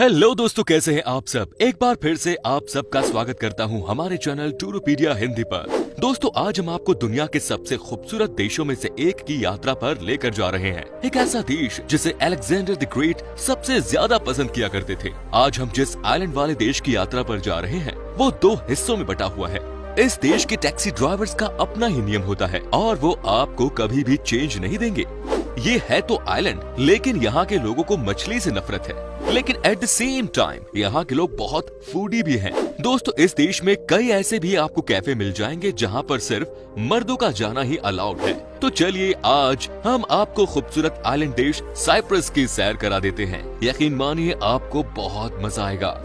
Hello दोस्तों, कैसे हैं आप सब। एक बार फिर से आप सबका स्वागत करता हूं हमारे चैनल टूरोपीडिया हिंदी पर। दोस्तों, आज हम आपको दुनिया के सबसे खूबसूरत देशों में से एक की यात्रा पर लेकर जा रहे हैं। एक ऐसा देश जिसे अलेक्जेंडर द ग्रेट सबसे ज्यादा पसंद किया करते थे। आज हम जिस आइलैंड वाले देश की यात्रा पर जा रहे हैं वो दो हिस्सों में बटा हुआ है। इस देश के टैक्सी ड्राइवर्स का अपना ही नियम होता है और वो आपको कभी भी चेंज नहीं देंगे। ये है तो आइलैंड, लेकिन यहाँ के लोगों को मछली से नफरत है। लेकिन एट द सेम टाइम यहाँ के लोग बहुत फूडी भी हैं। दोस्तों, इस देश में कई ऐसे भी आपको कैफे मिल जाएंगे जहाँ पर सिर्फ मर्दों का जाना ही अलाउड है। तो चलिए आज हम आपको खूबसूरत आइलैंड देश साइप्रस की सैर करा देते हैं। यकीन मानिए आपको बहुत मजा आएगा।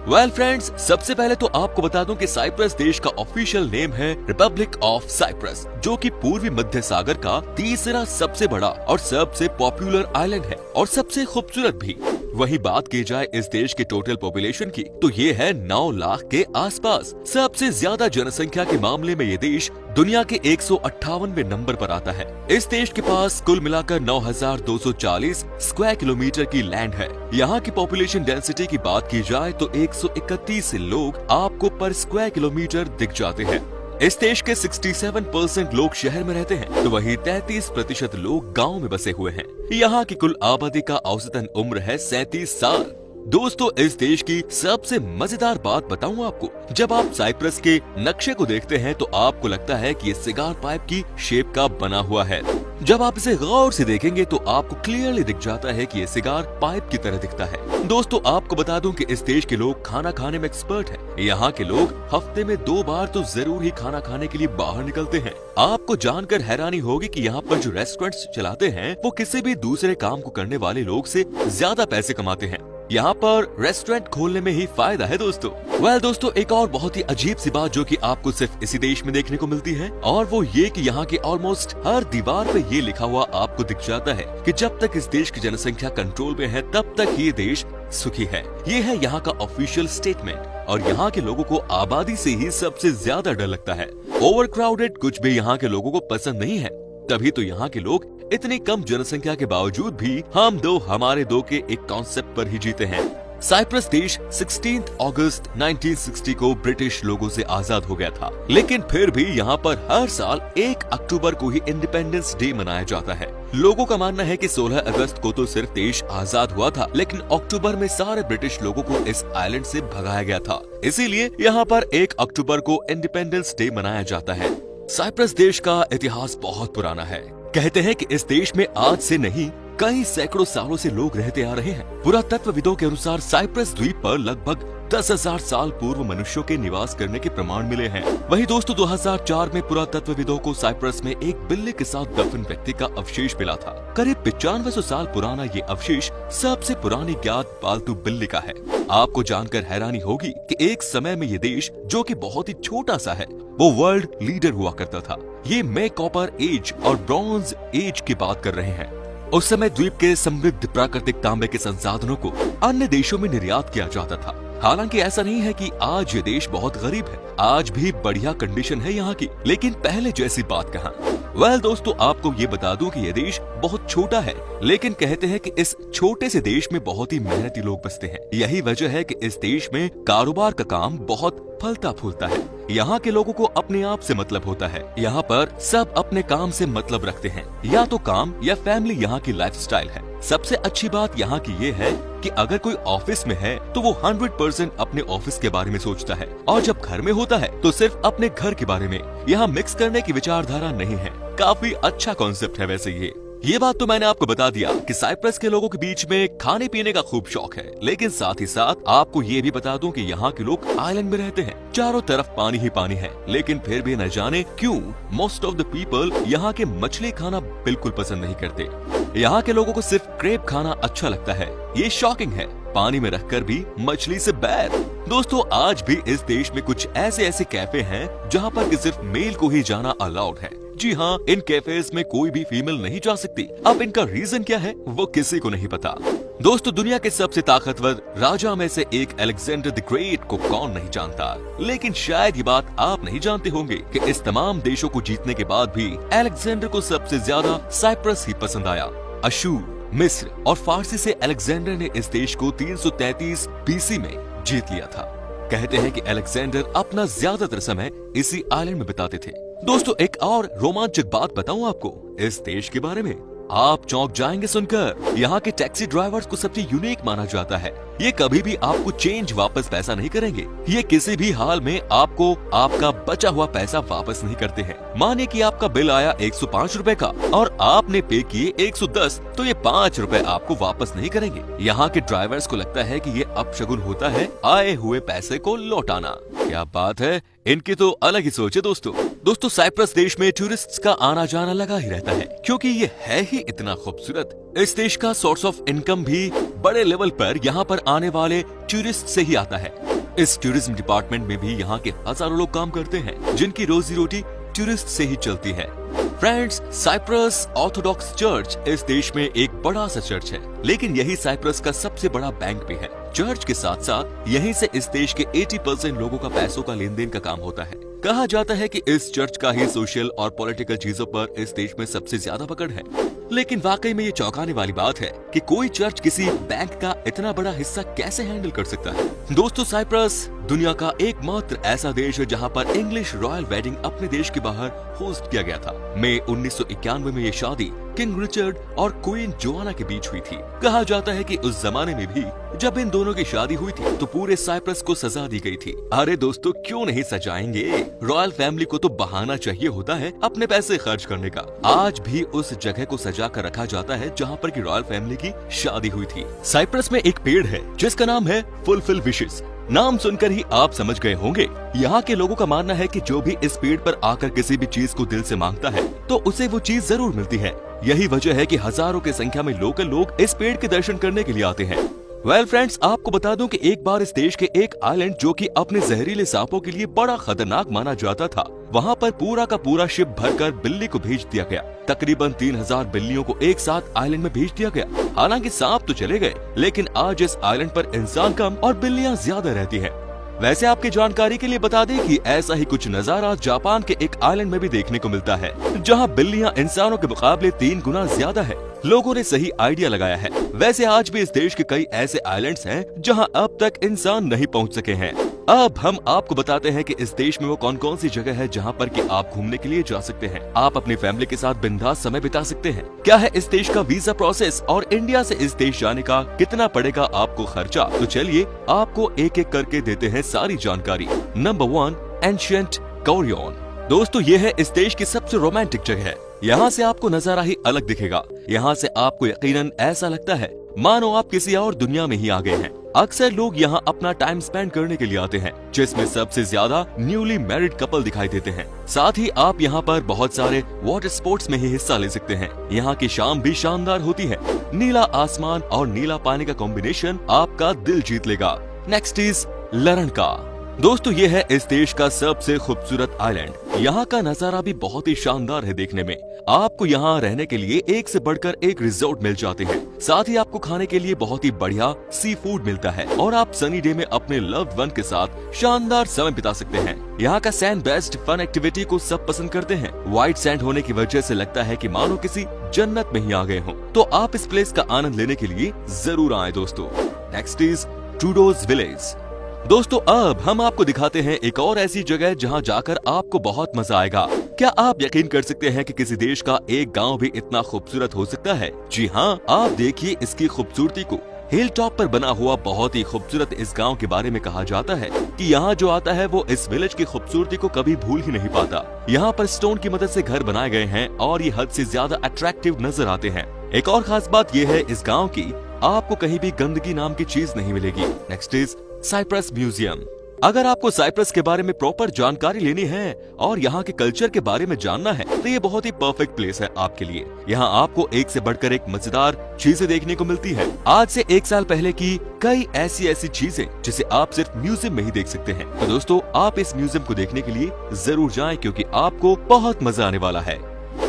वेल फ्रेंड्स, सबसे पहले तो आपको बता दूं कि साइप्रस देश का ऑफिशियल नेम है रिपब्लिक ऑफ साइप्रस, जो कि पूर्वी मध्य सागर का तीसरा सबसे बड़ा और सबसे पॉपुलर आइलैंड है और सबसे खूबसूरत भी। वही बात की जाए इस देश के टोटल पॉपुलेशन की, तो ये है 9 लाख के आसपास। सबसे ज्यादा जनसंख्या के मामले में ये देश दुनिया के 158वें नंबर पर आता है। इस देश के पास कुल मिलाकर 9,240 स्क्वायर किलोमीटर की लैंड है। यहाँ की पॉपुलेशन डेंसिटी की बात की जाए तो 131 लोग आपको पर स्क्वायर किलोमीटर दिख जाते हैं। इस देश के 67% लोग शहर में रहते हैं, तो वहीं 33% लोग गांव में बसे हुए हैं। यहाँ की कुल आबादी का औसतन उम्र है 37 साल। दोस्तों, इस देश की सबसे मजेदार बात बताऊं आपको, जब आप साइप्रस के नक्शे को देखते हैं तो आपको लगता है कि ये सिगार पाइप की शेप का बना हुआ है। जब आप इसे गौर से देखेंगे तो आपको क्लियरली दिख जाता है कि ये सिगार पाइप की तरह दिखता है। दोस्तों, आपको बता दूं कि इस देश के लोग खाना खाने में एक्सपर्ट हैं। यहाँ के लोग हफ्ते में 2 बार तो जरूर ही खाना खाने के लिए बाहर निकलते हैं। आपको जानकर हैरानी होगी कि यहाँ पर जो रेस्टोरेंट्स चलाते हैं वो किसी भी दूसरे काम को करने वाले लोग से ज्यादा पैसे कमाते हैं। यहाँ पर रेस्टोरेंट खोलने में ही फायदा है दोस्तों। दोस्तों, एक और बहुत ही अजीब सी बात जो कि आपको सिर्फ इसी देश में देखने को मिलती है, और वो ये कि यहाँ के ऑलमोस्ट हर दीवार पे ये लिखा हुआ आपको दिख जाता है कि जब तक इस देश की जनसंख्या कंट्रोल में है तब तक ये देश सुखी है। ये है यहाँ का ऑफिशियल स्टेटमेंट और यहाँ के लोगों को आबादी से ही सबसे ज्यादा डर लगता है। ओवर क्राउडेड कुछ भी यहाँ के लोगों को पसंद नहीं है, तभी तो यहाँ के लोग इतनी कम जनसंख्या के बावजूद भी हम दो हमारे दो के एक कॉन्सेप्ट पर ही जीते हैं। साइप्रस देश 16 अगस्त 1960 को ब्रिटिश लोगों से आजाद हो गया था, लेकिन फिर भी यहाँ पर हर साल 1 अक्टूबर को ही इंडिपेंडेंस डे मनाया जाता है। लोगों का मानना है कि 16 अगस्त को तो सिर्फ देश आजाद हुआ था, लेकिन अक्टूबर में सारे ब्रिटिश लोगों को इस आइलैंड से भगाया गया था। इसीलिए यहाँ पर 1 अक्टूबर को इंडिपेंडेंस डे मनाया जाता है। साइप्रस देश का इतिहास बहुत पुराना है। कहते हैं कि इस देश में आज से नहीं कई सैकड़ों सालों से लोग रहते आ रहे हैं। पुरातत्वविदों के अनुसार साइप्रस द्वीप पर लगभग 10,000 साल पूर्व मनुष्यों के निवास करने के प्रमाण मिले हैं। वहीं दोस्तों, 2004 में पुरातत्वविदों को साइप्रस में एक बिल्ली के साथ दफन व्यक्ति का अवशेष मिला था। करीब 9500 साल पुराना ये अवशेष सबसे पुरानी ज्ञात पालतू बिल्ली का है। आपको जानकर हैरानी होगी कि एक समय में ये देश, जो कि बहुत ही छोटा सा है, वो वर्ल्ड लीडर हुआ करता था। ये मैं कॉपर एज और ब्रॉन्ज एज की बात कर रहे हैं। उस समय द्वीप के समृद्ध प्राकृतिक तांबे के संसाधनों को अन्य देशों में निर्यात किया जाता था। हालांकि ऐसा नहीं है कि आज ये देश बहुत गरीब है, आज भी बढ़िया कंडीशन है यहाँ की, लेकिन पहले जैसी बात कहाँ। दोस्तों, आपको ये बता दूं कि ये देश बहुत छोटा है, लेकिन कहते हैं कि इस छोटे से देश में बहुत ही मेहनती लोग बसते हैं। यही वजह है कि इस देश में कारोबार का काम बहुत फलता फूलता है। यहाँ के लोगों को अपने आप से मतलब होता है। यहाँ पर सब अपने काम से मतलब रखते हैं, या तो काम या फैमिली यहाँ की लाइफस्टाइल है। सबसे अच्छी बात यहाँ की ये है कि अगर कोई ऑफिस में है तो वो 100% अपने ऑफिस के बारे में सोचता है, और जब घर में होता है तो सिर्फ अपने घर के बारे में। यहाँ मिक्स करने की विचारधारा नहीं है। काफी अच्छा कॉन्सेप्ट है वैसे ये बात तो मैंने आपको बता दिया कि साइप्रस के लोगों के बीच में खाने पीने का खूब शौक है, लेकिन साथ ही साथ आपको ये भी बता दूं कि यहाँ के लोग आइलैंड में रहते हैं। चारों तरफ पानी ही पानी है, लेकिन फिर भी न जाने क्यों मोस्ट ऑफ द पीपल यहाँ के मछली खाना बिल्कुल पसंद नहीं करते। यहाँ के लोगों को सिर्फ क्रेप खाना अच्छा लगता है। ये शॉकिंग है, पानी में रखकर भी मछली से बैर। दोस्तों, आज भी इस देश में कुछ ऐसे कैफे हैं जहाँ पर कि सिर्फ मेल को ही जाना अलाउड है। जी हाँ, इन कैफेज में कोई भी फीमेल नहीं जा सकती। अब इनका रीजन क्या है वो किसी को नहीं पता। दोस्तों, दुनिया के सबसे ताकतवर राजा में से एक अलेक्जेंडर द ग्रेट को कौन नहीं जानता, लेकिन शायद ये बात आप नहीं जानते होंगे कि इस तमाम देशों को जीतने के बाद भी अलेक्जेंडर को सबसे ज्यादा साइप्रस ही पसंद आया। अशूर मिस्र और फारसी से अलेक्जेंडर ने इस देश को 333 बीसी में जीत लिया था। कहते हैं कि अलेक्जेंडर अपना ज्यादातर समय इसी आइलैंड में बिताते थे। दोस्तों एक और रोमांचक बात बताऊं आपको इस देश के बारे में, आप चौंक जाएंगे सुनकर। यहाँ के टैक्सी ड्राइवर्स को सबसे यूनिक माना जाता है। ये कभी भी आपको चेंज वापस पैसा नहीं करेंगे। ये किसी भी हाल में आपको आपका बचा हुआ पैसा वापस नहीं करते हैं। माने कि आपका बिल आया 105 रुपए का और आपने पे किए 110, तो ये 5 रुपए आपको वापस नहीं करेंगे। यहाँ के ड्राइवर्स को लगता है कि ये अपशगुन होता है आए हुए पैसे को लौटाना। क्या बात है, इनकी तो अलग ही सोच है दोस्तों साइप्रस देश में टूरिस्ट्स का आना जाना लगा ही रहता है, क्योंकि ये है ही इतना खूबसूरत। इस देश का सोर्स ऑफ इनकम भी बड़े लेवल पर यहाँ पर आने वाले टूरिस्ट से ही आता है। इस टूरिज्म डिपार्टमेंट में भी यहाँ के हजारों लोग काम करते हैं, जिनकी रोजी रोटी टूरिस्ट से ही चलती है। फ्रेंड्स, साइप्रस ऑर्थोडॉक्स चर्च इस देश में एक बड़ा सा चर्च है, लेकिन यही साइप्रस का सबसे बड़ा बैंक भी है। चर्च के साथ साथ यहीं से इस देश के 80% लोगों का पैसों का लेन देन का काम होता है। कहा जाता है कि इस चर्च का ही सोशल और पॉलिटिकल चीजों पर इस देश में सबसे ज्यादा पकड़ है। लेकिन वाकई में ये चौंकाने वाली बात है कि कोई चर्च किसी बैंक का इतना बड़ा हिस्सा कैसे हैंडल कर सकता है। दोस्तों साइप्रस दुनिया का एकमात्र ऐसा देश है जहां पर इंग्लिश रॉयल वेडिंग अपने देश के बाहर होस्ट किया गया था। मई 1991 में ये शादी किंग रिचर्ड और क्वीन जोआना के बीच हुई थी। कहा जाता है कि उस जमाने में भी जब इन दोनों की शादी हुई थी तो पूरे साइप्रस को सजा दी गई थी। अरे दोस्तों क्यों नहीं सजाएंगे, रॉयल फैमिली को तो बहाना चाहिए होता है अपने पैसे खर्च करने का। आज भी उस जगह को सजा कर रखा जाता है जहाँ पर की रॉयल फैमिली की शादी हुई थी। साइप्रस में एक पेड़ है जिसका नाम है फुलफिल विशेस। नाम सुनकर ही आप समझ गए होंगे। यहाँ के लोगों का मानना है कि जो भी इस पेड़ पर आकर किसी भी चीज को दिल से मांगता है तो उसे वो चीज जरूर मिलती है। यही वजह है कि हजारों की संख्या में लोकल लोग इस पेड़ के दर्शन करने के लिए आते हैं। वेल फ्रेंड्स, आपको बता दूं कि एक बार इस देश के एक आइलैंड जो कि अपने जहरीले सांपों के लिए बड़ा खतरनाक माना जाता था, वहाँ पर पूरा का पूरा शिप भरकर बिल्ली को भेज दिया गया। तकरीबन 3000 बिल्लियों को एक साथ आइलैंड में भेज दिया गया। हालांकि सांप तो चले गए, लेकिन आज इस आइलैंड पर इंसान कम और बिल्लियाँ ज्यादा रहती हैं। वैसे आपकी जानकारी के लिए बता दें कि ऐसा ही कुछ नजारा जापान के एक आइलैंड में भी देखने को मिलता है, जहां बिल्लियां इंसानों के मुकाबले 3 गुना ज्यादा है। लोगों ने सही आइडिया लगाया है। वैसे आज भी इस देश के कई ऐसे आइलैंड्स हैं जहां अब तक इंसान नहीं पहुंच सके हैं। अब हम आपको बताते हैं कि इस देश में वो कौन कौन सी जगह है जहां पर कि आप घूमने के लिए जा सकते हैं। आप अपनी फैमिली के साथ बिंदास समय बिता सकते हैं। क्या है इस देश का वीजा प्रोसेस और इंडिया से इस देश जाने का कितना पड़ेगा आपको खर्चा, तो चलिए आपको एक एक करके देते हैं सारी जानकारी। Number 1, ancient Korean. दोस्तों ये है इस देश की सबसे रोमांटिक जगह। यहाँ से आपको नजारा ही अलग दिखेगा। यहाँ से आपको यकीनन ऐसा लगता है मानो आप किसी और दुनिया में ही आ गए हैं। अक्सर लोग यहाँ अपना टाइम स्पेंड करने के लिए आते हैं, जिसमें सबसे ज्यादा न्यूली मैरिड कपल दिखाई देते हैं। साथ ही आप यहाँ पर बहुत सारे वाटर स्पोर्ट्स में ही हिस्सा ले सकते हैं। यहाँ की शाम भी शानदार होती है। नीला आसमान और नीला पानी का कॉम्बिनेशन आपका दिल जीत लेगा। Next is Larnaca. दोस्तों ये है इस देश का सबसे खूबसूरत आइलैंड। यहाँ का नजारा भी बहुत ही शानदार है देखने में। आपको यहाँ रहने के लिए एक से बढ़कर एक रिजॉर्ट मिल जाते हैं। साथ ही आपको खाने के लिए बहुत ही बढ़िया सी फूड मिलता है और आप सनी डे में अपने लव्ड वन के साथ शानदार समय बिता सकते हैं। यहाँ का सैंड बेस्ड फन एक्टिविटी को सब पसंद करते हैं। व्हाइट सैंड होने की वजह से लगता है कि मानो किसी जन्नत में ही आ गए हों। तो आप इस प्लेस का आनंद लेने के लिए जरूर आए दोस्तों। Next is Troodos village. दोस्तों अब हम आपको दिखाते हैं एक और ऐसी जगह जहां जाकर आपको बहुत मजा आएगा। क्या आप यकीन कर सकते हैं कि किसी देश का एक गांव भी इतना खूबसूरत हो सकता है? जी हाँ, आप देखिए इसकी खूबसूरती को। हिल टॉप पर बना हुआ बहुत ही खूबसूरत इस गांव के बारे में कहा जाता है कि यहाँ जो आता है वो इस विलेज की खूबसूरती को कभी भूल ही नहीं पाता। यहाँ पर स्टोन की मदद से घर बनाए गए हैं और ये हद से ज्यादा अट्रैक्टिव नजर आते हैं। एक और खास बात ये है इस गाँव की, आपको कहीं भी गंदगी नाम की चीज नहीं मिलेगी। Next is Cyprus museum. अगर आपको साइप्रस के बारे में प्रॉपर जानकारी लेनी है और यहाँ के कल्चर के बारे में जानना है तो ये बहुत ही परफेक्ट प्लेस है आपके लिए। यहाँ आपको एक से बढ़कर एक मजेदार चीजें देखने को मिलती है। आज से 1 साल पहले की कई ऐसी चीजें जिसे आप सिर्फ म्यूजियम में ही देख सकते हैं। तो दोस्तों आप इस म्यूजियम को देखने के लिए जरूर जाएं क्योंकि आपको बहुत मजा आने वाला है।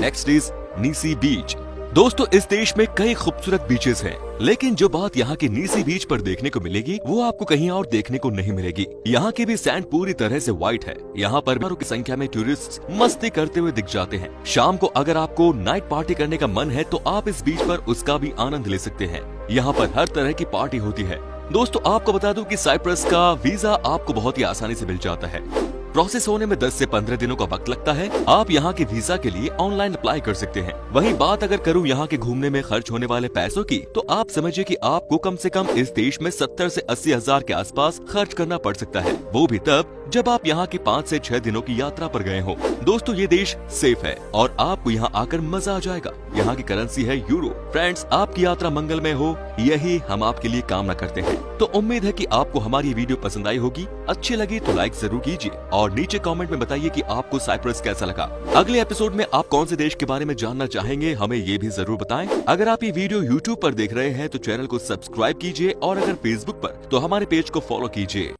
नेक्स्ट इज नीसी बीच। दोस्तों इस देश में कई खूबसूरत बीचेस हैं, लेकिन जो बात यहाँ की नीसी बीच पर देखने को मिलेगी वो आपको कहीं और देखने को नहीं मिलेगी। यहाँ की भी सैंड पूरी तरह से व्हाइट है। यहाँ पर हजारों की संख्या में टूरिस्ट मस्ती करते हुए दिख जाते हैं। शाम को अगर आपको नाइट पार्टी करने का मन है तो आप इस बीच पर उसका भी आनंद ले सकते हैं। यहाँ पर हर तरह की पार्टी होती है। दोस्तों आपको बता दूं कि साइप्रस का वीजा आपको बहुत ही आसानी से मिल जाता है। प्रोसेस होने में 10 से 15 दिनों का वक्त लगता है। आप यहाँ के वीजा के लिए ऑनलाइन अप्लाई कर सकते हैं। वहीं बात अगर करूँ यहाँ के घूमने में खर्च होने वाले पैसों की, तो आप समझिए कि आपको कम से कम इस देश में 70 से 80 हजार के आसपास खर्च करना पड़ सकता है। वो भी तब जब आप यहाँ की 5 से 6 दिनों की यात्रा पर गए हो। दोस्तों ये देश सेफ है और आपको यहाँ आकर मजा आ जाएगा। यहाँ की करेंसी है यूरो। फ्रेंड्स आपकी यात्रा मंगलमय हो, यही हम आपके लिए कामना करते हैं। तो उम्मीद है कि आपको हमारी वीडियो पसंद आई होगी। अच्छी लगी तो लाइक जरूर कीजिए और नीचे कमेंट में बताइए कि आपको साइप्रस कैसा लगा। अगले एपिसोड में आप कौन से देश के बारे में जानना चाहेंगे हमें ये भी जरूर बताएं। अगर आप ये वीडियो YouTube पर देख रहे हैं तो चैनल को सब्सक्राइब कीजिए और अगर Facebook पर तो हमारे पेज को फॉलो कीजिए।